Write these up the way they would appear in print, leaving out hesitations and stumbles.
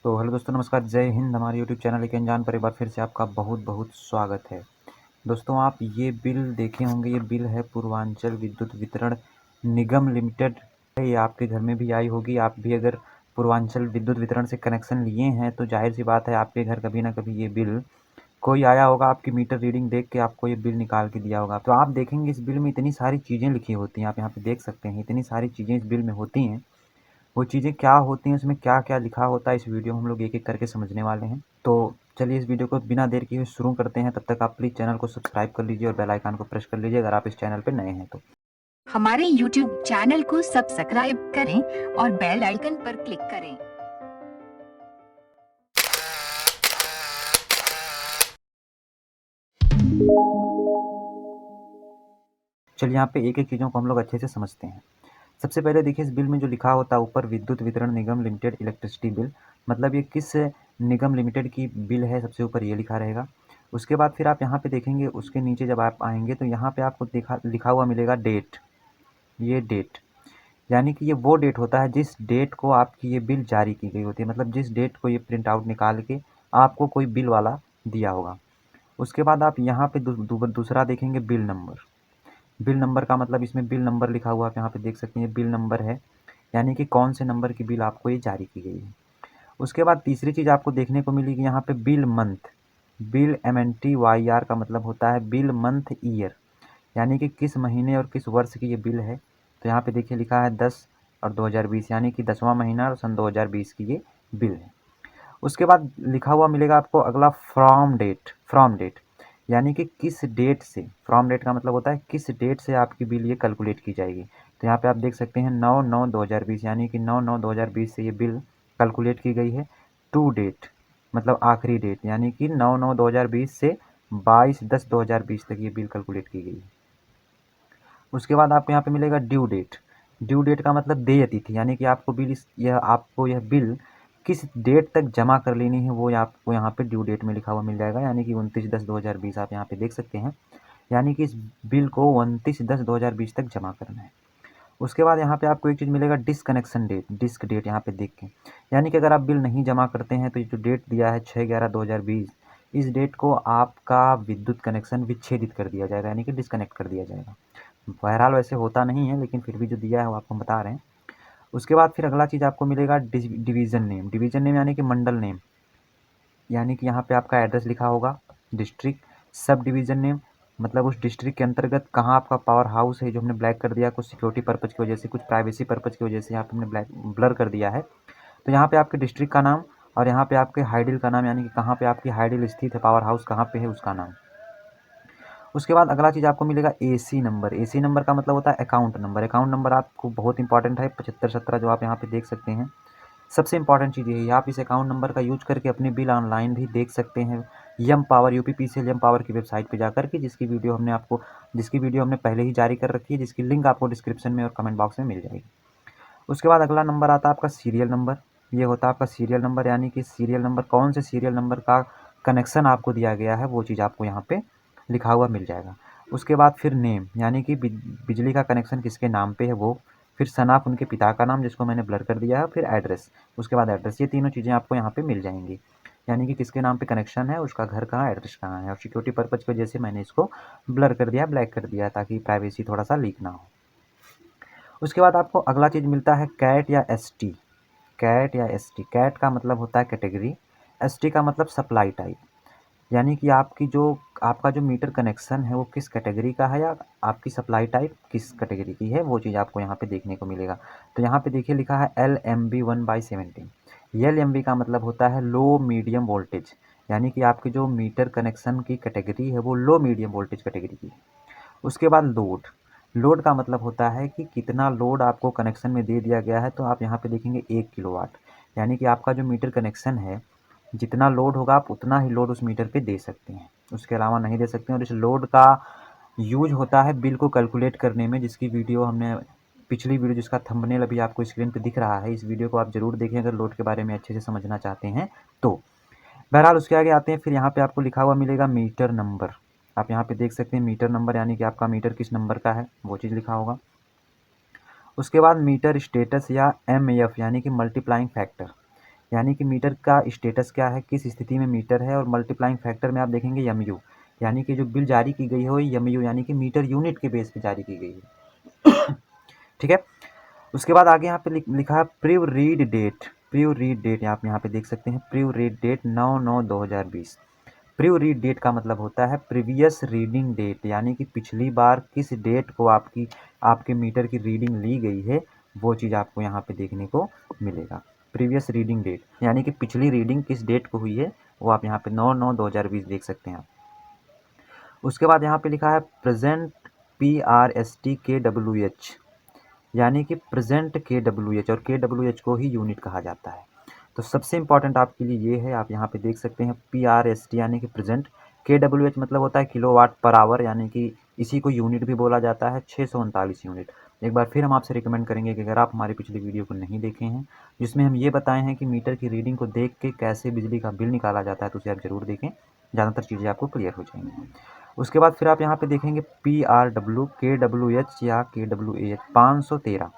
तो हेलो दोस्तों, नमस्कार, जय हिंद। हमारे यूट्यूब चैनल एक अनजान पर एक बार फिर से आपका बहुत बहुत स्वागत है। दोस्तों, आप ये बिल देखे होंगे। ये बिल है पूर्वांचल विद्युत वितरण निगम लिमिटेड। ये आपके घर में भी आई होगी। आप भी अगर पूर्वांचल विद्युत वितरण से कनेक्शन लिए हैं तो जाहिर सी बात है आपके घर कभी ना कभी ये बिल कोई आया होगा। आपकी मीटर रीडिंग देख के आपको ये बिल निकाल के दिया होगा। तो आप देखेंगे इस बिल में इतनी सारी चीज़ें लिखी होती हैं। आप यहाँ पे देख सकते हैं इतनी सारी चीज़ें इस बिल में होती हैं। वो चीज़ें क्या होती हैं, उसमें क्या-क्या लिखा होता है, इस वीडियो में हम लोग एक-एक करके समझने वाले हैं। तो चलिए इस वीडियो को बिना देर किए शुरू करते हैं। तब तक आप प्लीज़ चैनल को सब्सक्राइब कर लीजिए और बेल आइकन को प्रेस कर लीजिए अगर आप इस चैनल पे नए हैं तो। हमारे YouTube चैनल को सब्सक्राइब करें और बेल आइकन पर क्लिक करें। चलिए यहाँ पे एक-एक चीज़ों को हम लोग अच्छे से समझते हैं। सबसे पहले देखिए इस बिल में जो लिखा होता है ऊपर, विद्युत वितरण निगम लिमिटेड इलेक्ट्रिसिटी बिल, मतलब ये किस निगम लिमिटेड की बिल है, सबसे ऊपर ये लिखा रहेगा। उसके बाद फिर आप यहाँ पे देखेंगे, उसके नीचे जब आप आएँगे तो यहाँ पे आपको लिखा हुआ मिलेगा डेट। ये डेट यानी कि ये वो डेट होता है जिस डेट को आपकी ये बिल जारी की गई होती है, मतलब जिस डेट को ये प्रिंट आउट निकाल के आपको कोई बिल वाला दिया होगा। उसके बाद आप यहाँ पे दूसरा देखेंगे बिल नंबर। बिल नंबर का मतलब इसमें बिल नंबर लिखा हुआ आप यहाँ पे देख सकते हैं, बिल नंबर है, यानी कि कौन से नंबर की बिल आपको ये जारी की गई है। उसके बाद तीसरी चीज़ आपको देखने को मिलेगी यहाँ पे बिल मंथ। बिल MNTYR का मतलब होता है बिल मंथ ईयर, यानी कि किस महीने और किस वर्ष की ये बिल है। तो यहाँ पे देखिए लिखा है 10 और 2020, यानी कि 10वां महीना और सन 2020 की ये बिल है। उसके बाद लिखा हुआ मिलेगा आपको अगला फ्रॉम डेट, यानी कि किस डेट से। फ्रॉम डेट का मतलब होता है किस डेट से आपकी बिल ये कैलकुलेट की जाएगी। तो यहाँ पे आप देख सकते हैं 9/9/2020, यानी कि 9/9/2020 से ये बिल कैलकुलेट की गई है। टू डेट मतलब आखिरी डेट, यानी कि 9/9/2020 से 22/10/2020 तक ये बिल कैलकुलेट की गई है। उसके बाद आपको यहाँ पे मिलेगा ड्यू डेट। ड्यू डेट का मतलब देय तिथि, यानी कि आपको यह बिल किस डेट तक जमा कर लेनी है, वो आपको यहाँ पे ड्यू डेट में लिखा हुआ मिल जाएगा, यानी कि 29/10/2020 आप यहाँ पे देख सकते हैं। यानी कि इस बिल को 29/10/2020 तक जमा करना है। उसके बाद यहाँ पे आपको एक चीज़ मिलेगा डिसकनेक्शन डेट, डिस्क डेट यहाँ पे देख के, यानी कि अगर आप बिल नहीं जमा करते हैं तो ये जो डेट दिया है 6/11/2020, इस डेट को आपका विद्युत कनेक्शन विच्छेदित कर दिया जाएगा, यानी कि डिस्कनेक्ट कर दिया जाएगा। बहरहाल वैसे होता नहीं है, लेकिन फिर भी जो दिया है वो आपको हम बता रहे हैं। उसके बाद फिर अगला चीज़ आपको मिलेगा डिवीज़न नेम। डिवीज़न नेम यानी कि मंडल नेम, यानी कि यहाँ पे आपका एड्रेस लिखा होगा, डिस्ट्रिक्ट। सब डिवीज़न नेम मतलब उस डिस्ट्रिक्ट के अंतर्गत कहाँ आपका पावर हाउस है, जो हमने ब्लैक कर दिया कुछ सिक्योरिटी पर्पज़ की वजह से, कुछ प्राइवेसी पर्पज़ की वजह से यहाँ पे हमने ब्लर कर दिया है। तो यहाँ पे आपके डिस्ट्रिक्ट का नाम और यहाँ पे आपके हाइडिल का नाम, यानी कि कहाँ पे आपकी हाइडिल स्थित है, पावर हाउस कहाँ पे है, उसका नाम। उसके बाद अगला चीज़ आपको मिलेगा एसी नंबर। एसी नंबर का मतलब होता है अकाउंट नंबर। अकाउंट नंबर आपको बहुत इंपॉर्टेंट है, 7517 जो आप यहाँ पे देख सकते हैं। सबसे इंपॉर्टेंट चीज़ ये है, आप इस अकाउंट नंबर का यूज करके अपने बिल ऑनलाइन भी देख सकते हैं। यम पावर यूपीपीसीएल यम पावर की वेबसाइट पे जाकर के, जिसकी वीडियो हमने पहले ही जारी कर रखी है, जिसकी लिंक आपको डिस्क्रिप्शन में और कमेंट बॉक्स में मिल जाएगी। उसके बाद अगला नंबर आता है आपका सीरियल नंबर। ये होता है आपका सीरियल नंबर, यानी कि सीरियल नंबर, कौन से सीरियल नंबर का कनेक्शन आपको दिया गया है वो चीज़ आपको यहाँ पे लिखा हुआ मिल जाएगा। उसके बाद फिर नेम, यानी कि बिजली का कनेक्शन किसके नाम पे है वो। फिर सन ऑफ उनके पिता का नाम, जिसको मैंने ब्लर कर दिया है। फिर एड्रेस, उसके बाद एड्रेस। ये तीनों चीज़ें आपको यहाँ पे मिल जाएंगी, यानी कि किसके नाम पे कनेक्शन है, उसका घर कहाँ, एड्रेस कहाँ है। और सिक्योरिटी पर्पज़ की वजह से मैंने इसको ब्लर कर दिया, ब्लैक कर दिया, ताकि प्राइवेसी थोड़ा सा लीक ना हो। उसके बाद आपको अगला चीज़ मिलता है कैट या एसटी। कैट या एसटी, कैट का मतलब होता है कैटेगरी, एसटी का मतलब सप्लाई टाइप, यानी कि आपका जो मीटर कनेक्शन है वो किस कैटेगरी का है, या आपकी सप्लाई टाइप किस कैटेगरी की है, वो चीज़ आपको यहाँ पे देखने को मिलेगा। तो यहाँ पे देखिए लिखा है LMB 1/17। LMB का मतलब होता है लो मीडियम वोल्टेज, यानी कि आपकी जो मीटर कनेक्शन की कैटेगरी है वो लो मीडियम वोल्टेज कैटेगरी की है। उसके बाद लोड, लोड का मतलब होता है कि कितना लोड आपको कनेक्शन में दे दिया गया है। तो आप यहाँ पे देखेंगे 1 किलोवाट, यानी कि आपका जो मीटर कनेक्शन है जितना लोड होगा आप उतना ही लोड उस मीटर पे दे सकते हैं, उसके अलावा नहीं दे सकते हैं। और इस लोड का यूज होता है बिल को कैलकुलेट करने में, जिसकी वीडियो हमने पिछली वीडियो, जिसका थंबनेल अभी आपको स्क्रीन पे दिख रहा है, इस वीडियो को आप ज़रूर देखें अगर लोड के बारे में अच्छे से समझना चाहते हैं तो। बहरहाल उसके आगे आते हैं, फिर यहाँ पे आपको लिखा हुआ मिलेगा मीटर नंबर। आप यहाँ पे देख सकते हैं मीटर नंबर, यानी कि आपका मीटर किस नंबर का है वो चीज़ लिखा होगा। उसके बाद मीटर स्टेटस या MAF, यानी कि मल्टीप्लाइंग फैक्टर, यानी कि मीटर का स्टेटस क्या है, किस स्थिति में मीटर है, और मल्टीप्लाइंग फैक्टर में आप देखेंगे एमयू, यानी कि जो बिल जारी की गई है वो एमयू यानी कि मीटर यूनिट के बेस पे जारी की गई है। ठीक है। उसके बाद आगे यहाँ पे लिखा है prev read date. Prev read date आप यहाँ पे देख सकते हैं, prev read date 9/9/2020। Prev read date का मतलब होता है प्रीवियस रीडिंग डेट, यानी कि पिछली बार किस डेट को आपके मीटर की रीडिंग ली गई है वो चीज़ आपको यहाँ पे देखने को मिलेगा। प्रीवियस रीडिंग डेट यानी कि पिछली रीडिंग किस डेट को हुई है वो आप यहाँ पे 9/9/2020 देख सकते हैं। उसके बाद यहाँ पे लिखा है प्रेजेंट PRST/kWh, यानी कि प्रेजेंट KWH, और KWH को ही यूनिट कहा जाता है। तो सबसे इंपॉर्टेंट आपके लिए ये है, आप यहाँ पे देख सकते हैं PRST यानी कि प्रेजेंट, KWH मतलब होता है किलोवाट पर आवर, यानी कि इसी को यूनिट भी बोला जाता है, 639 यूनिट। एक बार फिर हम आपसे रिकमेंड करेंगे कि अगर आप हमारी पिछली वीडियो को नहीं देखे हैं जिसमें हम ये बताए हैं कि मीटर की रीडिंग को देख के कैसे बिजली का बिल निकाला जाता है, तो उसे आप ज़रूर देखें, ज़्यादातर चीज़ें आपको क्लियर हो जाएंगी। उसके बाद फिर आप यहाँ पे देखेंगे PRW, KWH या KWAH 513,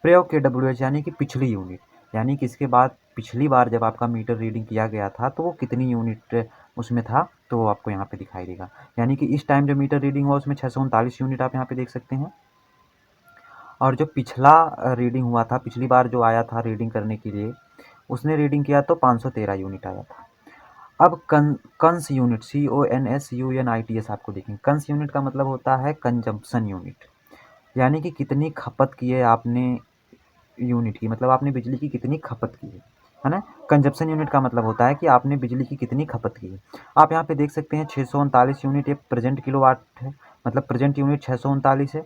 प्रयोग KWH यानी कि पिछली यूनिट, यानी कि इसके बाद पिछली बार जब आपका मीटर रीडिंग किया गया था तो वो कितनी यूनिट उसमें था तो वो आपको यहाँ पे दिखाई देगा। यानी कि इस टाइम जो मीटर रीडिंग हुआ उसमें 639 यूनिट आप यहाँ पे देख सकते हैं, और जो पिछला रीडिंग हुआ था, पिछली बार जो आया था रीडिंग करने के लिए उसने रीडिंग किया तो 513 यूनिट आया था। अब कंस यूनिट, CONSUNITS आपको देखेंगे। कंस यूनिट का मतलब होता है कंजम्पशन यूनिट, यानी कि कितनी खपत की है आपने यूनिट की, मतलब आपने बिजली की कितनी खपत की है ना। कंजप्शन यूनिट का मतलब होता है कि आपने बिजली की कितनी खपत की है। आप यहाँ पे देख सकते हैं 639 यूनिट, ये प्रेजेंट किलोवाट है, मतलब प्रेजेंट यूनिट 639 है,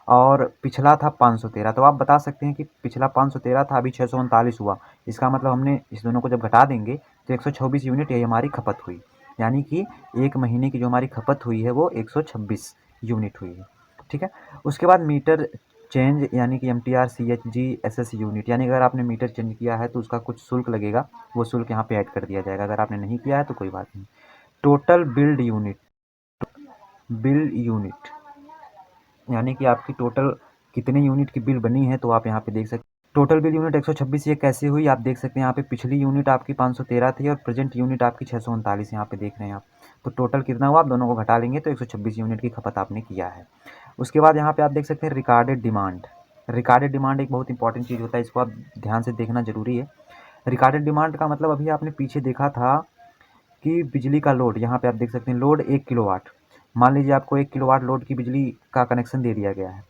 और पिछला था 513। तो आप बता सकते हैं कि पिछला 513 था, अभी 639 हुआ, इसका मतलब हमने इस दोनों को जब घटा देंगे तो 126 यूनिट यही हमारी खपत हुई, यानी कि एक महीने की जो हमारी खपत हुई है वो 126 यूनिट हुई है। ठीक है। उसके बाद मीटर चेंज यानी कि MTR CHG SS यूनिट, यानी अगर आपने मीटर चेंज किया है तो उसका कुछ शुल्क लगेगा, वो शुल्क यहाँ पे ऐड कर दिया जाएगा। अगर आपने नहीं किया है तो कोई बात नहीं। Total build unit, bill unit यानी कि आपकी टोटल कितने यूनिट की बिल बनी है तो आप यहाँ पे देख सकते हैं। टोटल बिल यूनिट 126 ये कैसे हुई आप देख सकते हैं, यहाँ पे पिछली यूनिट आपकी 513 थी और प्रेजेंट यूनिट आपकी 639 यहाँ पे देख रहे हैं आप। तो टोटल कितना हुआ, आप दोनों को घटा लेंगे तो 126 यूनिट की खपत आपने किया है। उसके बाद यहाँ पे आप देख सकते हैं रिकॉर्डेड डिमांड। रिकॉर्डेड डिमांड एक बहुत इंपॉर्टेंट चीज़ होता है, इसको आप ध्यान से देखना जरूरी है। रिकॉर्डेड डिमांड का मतलब अभी आपने पीछे देखा था कि बिजली का लोड, यहाँ पे आप देख सकते हैं लोड 1 किलोवाट। मान लीजिए आपको 1 किलोवाट लोड की बिजली का कनेक्शन दे दिया गया है।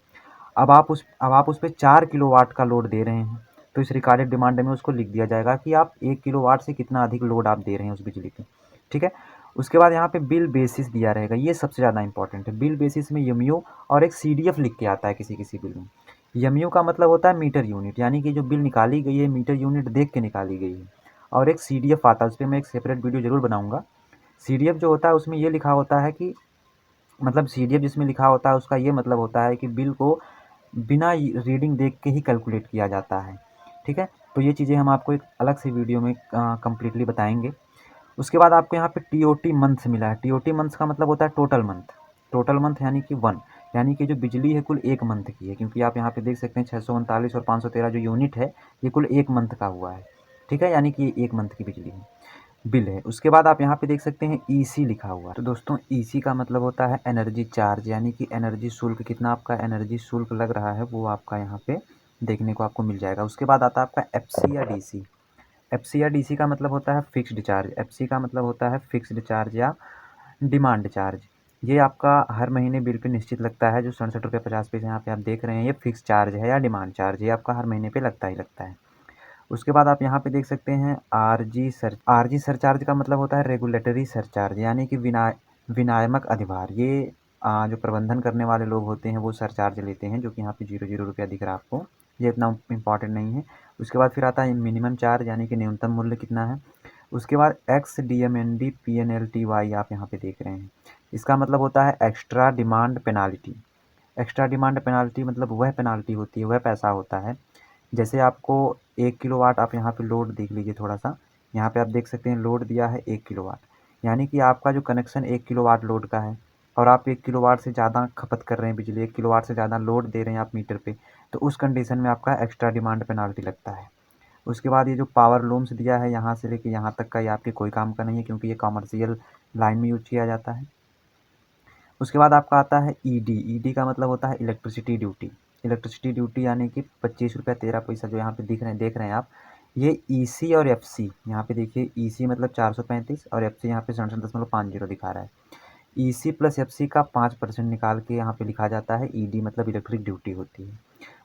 अब आप उस पर 4 किलोवाट का लोड दे रहे हैं, तो इस रिकॉर्डेड डिमांड में उसको लिख दिया जाएगा कि आप 1 किलोवाट से कितना अधिक लोड आप दे रहे हैं उस बिजली पे। ठीक है। उसके बाद यहाँ पे बिल बेसिस दिया रहेगा, ये सबसे ज़्यादा इंपॉर्टेंट है। बिल बेसिस में एमयू और एक CDF लिख के आता है किसी किसी बिल में। एमयू का मतलब होता है मीटर यूनिट, यानी कि जो बिल निकाली गई है मीटर यूनिट देख के निकाली गई है, और एक CDF आता है, उस पर मैं एक सेपरेट वीडियो जरूर बनाऊंगा। CDF जो होता है उसमें ये लिखा होता है कि, मतलब CDF जिसमें लिखा होता है उसका ये मतलब होता है कि बिल को बिना रीडिंग देख के ही कैलकुलेट किया जाता है। ठीक है। तो ये चीज़ें हम आपको एक अलग से वीडियो में कम्प्लीटली बताएंगे। उसके बाद आपको यहाँ पे TOT मंथ्स मिला है। TOT मंथ्स का मतलब होता है टोटल मंथ। टोटल मंथ यानी कि 1, यानी कि जो बिजली है कुल एक मंथ की है, क्योंकि आप यहाँ पे देख सकते हैं 639 और 513 जो यूनिट है ये कुल एक मंथ का हुआ है। ठीक है, यानी कि ये एक मंथ की बिजली है, बिल है। उसके बाद आप यहाँ पे देख सकते हैं EC लिखा हुआ है। तो दोस्तों EC का मतलब होता है एनर्जी चार्ज, यानी कि एनर्जी शुल्क, कितना आपका एनर्जी शुल्क लग रहा है वो आपका यहाँ पे देखने को आपको मिल जाएगा। उसके बाद आता है आपका FC या DC। FC या DC का मतलब होता है फिक्स्ड चार्ज। FC का मतलब होता है फिक्स्ड चार्ज या डिमांड चार्ज। ये आपका हर महीने बिल पे निश्चित लगता है, जो 67 रुपये 50 पैसे यहाँ पे आप देख रहे हैं, ये फिक्स चार्ज है या डिमांड चार्ज, ये आपका हर महीने पे लगता ही लगता है। उसके बाद आप यहाँ पे देख सकते हैं RG सरचार्ज का मतलब होता है रेगुलेटरी सरचार्ज, यानी कि विनायमक अधिभार। ये जो प्रबंधन करने वाले लोग होते हैं वो सरचार्ज लेते हैं, जो कि यहाँ पे 0 रुपया दिख रहा है आपको, ये इतना इंपॉर्टेंट नहीं है। उसके बाद फिर आता है मिनिमम चार्ज, यानी कि न्यूनतम मूल्य कितना है। उसके बाद XDMND PNLTY आप यहाँ पे देख रहे हैं, इसका मतलब होता है extra demand penalty. Extra demand penalty मतलब वह पेनाल्टी होती है, वह पैसा होता है, जैसे आपको 1 किलोवाट, आप यहाँ पे लोड देख लीजिए थोड़ा सा, यहाँ पे आप देख सकते हैं लोड दिया है 1 किलोवाट, यानी कि आपका जो कनेक्शन 1 किलोवाट लोड का है और आप 1 किलोवाट से ज़्यादा खपत कर रहे हैं बिजली, 1 किलोवाट से ज़्यादा लोड दे रहे हैं आप मीटर पे, तो उस कंडीशन में आपका एक्स्ट्रा डिमांड पेनाल्टी लगता है। उसके बाद ये जो पावर लूम्स दिया है यहाँ से लेके यहाँ तक का, ये आपके कोई काम का नहीं है क्योंकि ये कॉमर्शियल लाइन में यूज किया जाता है। उसके बाद आपका आता है ईडी। ईडी का मतलब होता है इलेक्ट्रिसिटी ड्यूटी। इलेक्ट्रिसिटी ड्यूटी यानी कि 25 रुपया 13 पैसा जो यहाँ पे देख रहे हैं आप, ये ईसी और एफसी। यहाँ पे देखिए ईसी मतलब 435 और एफसी यहाँ पे 67.50 दिखा रहा है। ईसी प्लस एफसी का 5% निकाल के यहाँ पे लिखा जाता है ईडी, मतलब इलेक्ट्रिक ड्यूटी होती है।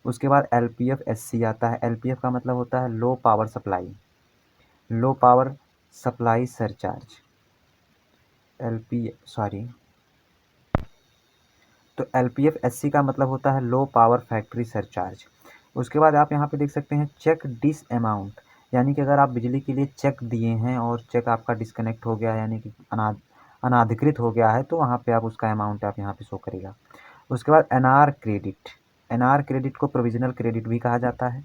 उसके बाद एलपीएफ एससी आता है। एलपीएफ का मतलब होता है low power supply, low power supply surcharge. तो एलपीएफ एससी का मतलब होता है लो पावर फैक्ट्री सरचार्ज। उसके बाद आप यहाँ पे देख सकते हैं चेक डिस अमाउंट, यानी कि अगर आप बिजली के लिए चेक दिए हैं और चेक आपका डिस्कनेक्ट हो गया यानी कि अनाधिकृत हो गया है, तो वहाँ पे आप उसका अमाउंट आप यहाँ पे शो करेगा। उसके बाद एनआर क्रेडिट। एनआर क्रेडिट को प्रोविजनल क्रेडिट भी कहा जाता है।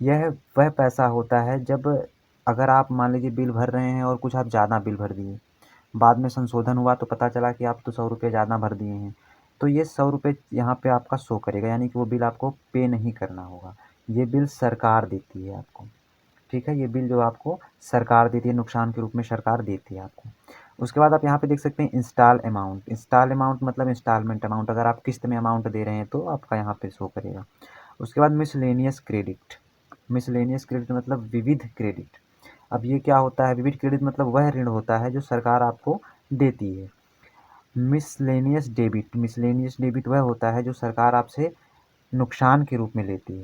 यह वह पैसा होता है जब अगर आप मान लीजिए बिल भर रहे हैं और कुछ आप ज़्यादा बिल भर दिए, बाद में संशोधन हुआ तो पता चला कि आप तो 100 रुपये ज़्यादा भर दिए हैं, तो ये 100 रुपये यहाँ पे आपका शो करेगा, यानी कि वो बिल आपको पे नहीं करना होगा। ये बिल सरकार देती है आपको, ठीक है। ये बिल जो आपको सरकार देती है, नुकसान के रूप में सरकार देती है आपको। उसके बाद आप यहाँ पे देख सकते हैं इंस्टॉल अमाउंट। इंस्टॉल अमाउंट मतलब इंस्टॉलमेंट अमाउंट, अगर आप किस्त में अमाउंट दे रहे हैं तो आपका यहाँ पे शो करेगा। उसके बाद मिसलेनियस क्रेडिट। मिसलेनियस क्रेडिट मतलब विविध क्रेडिट। अब ये क्या होता है? विविध क्रेडिट मतलब वह ऋण होता है जो सरकार आपको देती है। Miscellaneous debit. मिसलेनियस डेबिट वह होता है जो सरकार आपसे नुकसान के रूप में लेती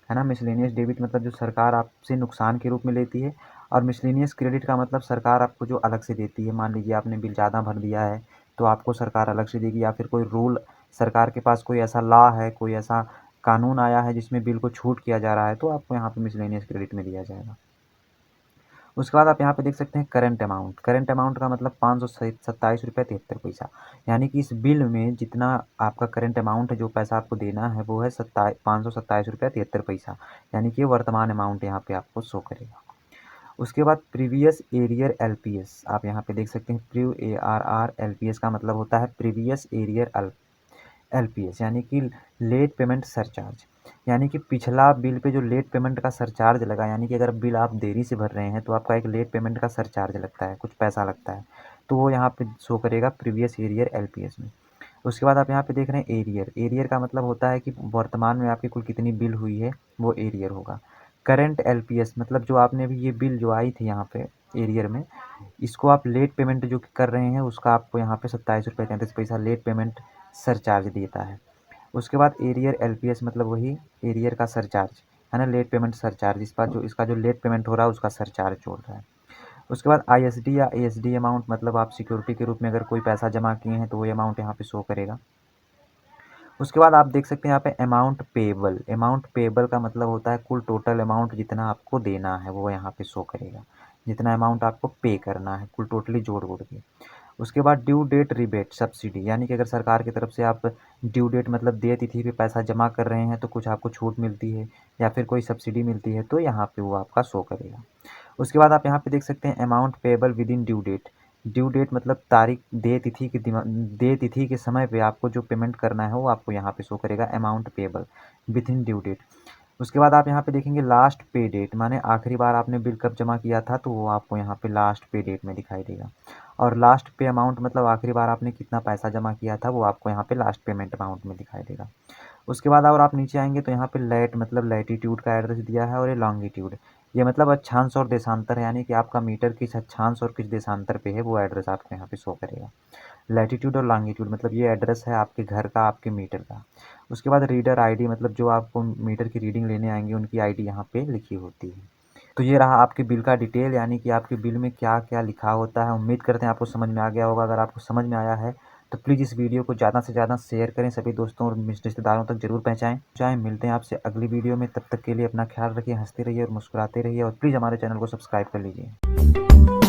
है ना। मिसलेनियस डेबिट मतलब जो सरकार आपसे नुकसान के रूप में लेती है, और मिसलेनियस क्रेडिट का मतलब सरकार आपको जो अलग से देती है। मान लीजिए आपने बिल ज़्यादा भर दिया है तो आपको सरकार अलग से देगी, या फिर कोई रूल, सरकार के पास कोई ऐसा लॉ है, कोई ऐसा कानून आया है जिसमें बिल को छूट किया जा रहा है, तो आपको यहाँ पे मिसलेनियस क्रेडिट में दिया जाएगा। उसके बाद आप यहाँ पे देख सकते हैं करंट अमाउंट। करंट अमाउंट का मतलब 527 रुपये 73 पैसा, यानी कि इस बिल में जितना आपका करंट अमाउंट है, जो पैसा आपको देना है, वो है 527 रुपये 73 पैसा, यानी कि वर्तमान अमाउंट यहाँ पे आपको शो करेगा। उसके बाद प्रीवियस एरियर एलपीएस आप यहाँ पे देख सकते हैं। प्रीव ARR LPS का मतलब होता है प्रीवियस एरियर एलपीएस, यानी कि लेट पेमेंट सरचार्ज। यानी कि पिछला बिल पे जो लेट पेमेंट का सरचार्ज लगा, यानी कि अगर बिल आप देरी से भर रहे हैं तो आपका एक लेट पेमेंट का सरचार्ज लगता है, कुछ पैसा लगता है, तो वो यहाँ पे शो करेगा प्रीवियस एरियर एलपीएस में। उसके बाद आप यहाँ पे देख रहे हैं एरियर। एरियर का मतलब होता है कि वर्तमान में आपकी कुल कितनी बिल हुई है, वो एरियर होगा। करंट एलपीएस मतलब जो आपने अभी ये बिल जो आई थी यहाँ पे एरियर में, इसको आप लेट पेमेंट जो कर रहे हैं उसका आपको यहाँ पे 27 रुपये 33 पैसा लेट पेमेंट सरचार्ज देता है। उसके बाद एरियर एलपीएस मतलब वही एरियर का सरचार्ज है ना, लेट पेमेंट सरचार्ज। इस बार जो इसका जो लेट पेमेंट हो रहा है उसका सरचार्ज जोड़ रहा है। उसके बाद आईएसडी या एएसडी अमाउंट मतलब आप सिक्योरिटी के रूप में अगर कोई पैसा जमा किए हैं तो वो अमाउंट यहाँ पे शो करेगा। उसके बाद आप देख सकते हैं यहाँ पे अमाउंट पेएबल। अमाउंट पेएबल का मतलब होता है कुल टोटल अमाउंट जितना आपको देना है वो यहाँ पे शो करेगा, जितना अमाउंट आपको पे करना है कुल टोटली जोड़ के। उसके बाद ड्यू डेट रिबेट सब्सिडी, यानी कि अगर सरकार की तरफ से आप ड्यू डेट मतलब देय तिथि पे पैसा जमा कर रहे हैं तो कुछ आपको छूट मिलती है या फिर कोई सब्सिडी मिलती है, तो यहाँ पे वो आपका शो करेगा। उसके बाद आप यहाँ पे देख सकते हैं amount payable within due date. Due date मतलब तारीख, देय तिथि के समय पे आपको जो पेमेंट करना है वो आपको यहाँ पे शो करेगा amount payable within due date. उसके बाद आप यहाँ पे देखेंगे लास्ट पे डेट, माने आखिरी बार आपने बिल कब जमा किया था, तो वो आपको यहाँ पे लास्ट पे डेट में दिखाई देगा। और लास्ट पे अमाउंट मतलब आखिरी बार आपने कितना पैसा जमा किया था, वो आपको यहाँ पे लास्ट पेमेंट अमाउंट में दिखाई देगा। उसके बाद और आप नीचे आएंगे तो यहाँ पे लैट मतलब लैटीट्यूड का एड्रेस दिया है, और ये लॉन्गिट्यूड, ये मतलब अक्षांश और देशांतर है, यानी कि आपका मीटर किस अक्षांश और किस देशांतर पे है वो एड्रेस आपको यहाँ पे शो करेगा। लैटीट्यूड और लॉन्गिट्यूड मतलब ये एड्रेस है आपके घर का, आपके मीटर का। उसके बाद रीडर आईडी मतलब जो आपको मीटर की रीडिंग लेने आएंगे उनकी आईडी यहाँ पे लिखी होती है। तो ये रहा आपके बिल का डिटेल, यानी कि आपके बिल में क्या क्या लिखा होता है। उम्मीद करते हैं आपको समझ में आ गया होगा। अगर आपको समझ में आया है तो प्लीज़ इस वीडियो को ज़्यादा से ज़्यादा शेयर करें, सभी दोस्तों और रिश्तेदारों तक जरूर पहुँचाएँ। मिलते हैं आपसे अगली वीडियो में, तब तक के लिए अपना ख्याल रखिए, हंसते रहिए और मुस्कुराते रहिए, और प्लीज़ हमारे चैनल को सब्सक्राइब कर लीजिए।